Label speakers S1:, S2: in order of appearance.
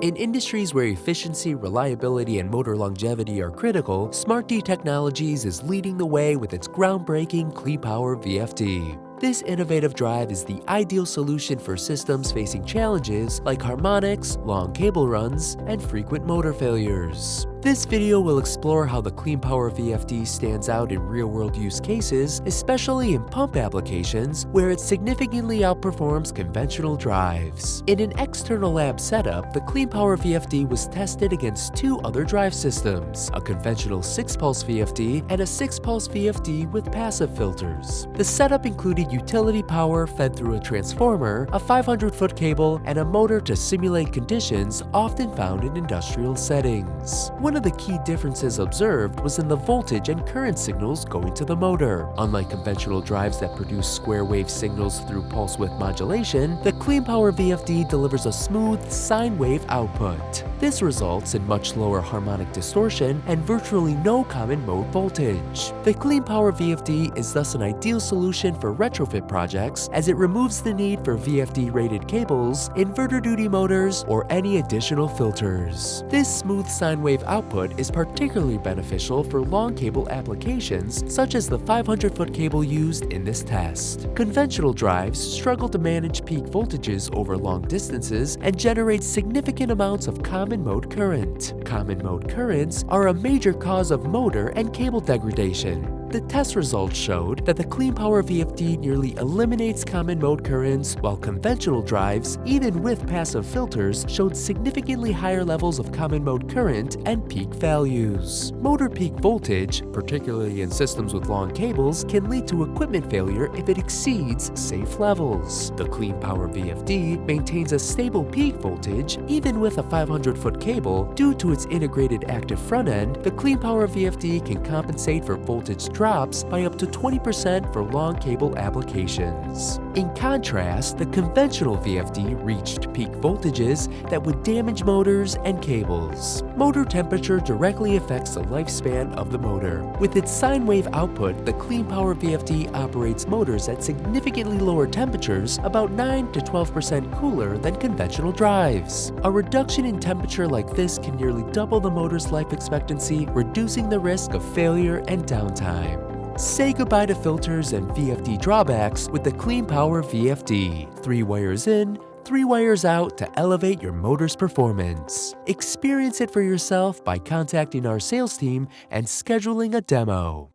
S1: In industries where efficiency, reliability, and motor longevity are critical, SMARTD Technologies is leading the way with its groundbreaking Clean Power VFD. This innovative drive is the ideal solution for systems facing challenges like harmonics, long cable runs, and frequent motor failures. This video will explore how the Clean Power VFD stands out in real-world use cases, especially in pump applications where it significantly outperforms conventional drives. In an external lab setup, the Clean Power VFD was tested against two other drive systems, a conventional 6-pulse VFD and a 6-pulse VFD with passive filters. The setup included utility power fed through a transformer, a 500-foot cable, and a motor to simulate conditions often found in industrial settings. One of the key differences observed was in the voltage and current signals going to the motor. Unlike conventional drives that produce square wave signals through pulse width modulation, the Clean Power VFD delivers a smooth sine wave output. This results in much lower harmonic distortion and virtually no common mode voltage. The Clean Power VFD is thus an ideal solution for retrofit projects as it removes the need for VFD-rated cables, inverter duty motors, or any additional filters. This smooth sine wave output is particularly beneficial for long cable applications such as the 500-foot cable used in this test. Conventional drives struggle to manage peak voltages over long distances and generate significant amounts of common mode current. Common mode currents are a major cause of motor and cable degradation. The test results showed that the Clean Power VFD nearly eliminates common mode currents, while conventional drives, even with passive filters, showed significantly higher levels of common mode current and peak values. Motor peak voltage, particularly in systems with long cables, can lead to equipment failure if it exceeds safe levels. The Clean Power VFD maintains a stable peak voltage even with a 500-foot cable. Due to its integrated active front end, the Clean Power VFD can compensate for voltage drops by up to 20% for long cable applications. In contrast, the conventional VFD reached peak voltages that would damage motors and cables. Motor temperature directly affects the lifespan of the motor. With its sine wave output, the Clean Power VFD operates motors at significantly lower temperatures, about 9 to 12% cooler than conventional drives. A reduction in temperature like this can nearly double the motor's life expectancy, reducing the risk of failure and downtime. Say goodbye to filters and VFD drawbacks with the Clean Power VFD. 3 wires in, 3 wires out to elevate your motor's performance. Experience it for yourself by contacting our sales team and scheduling a demo.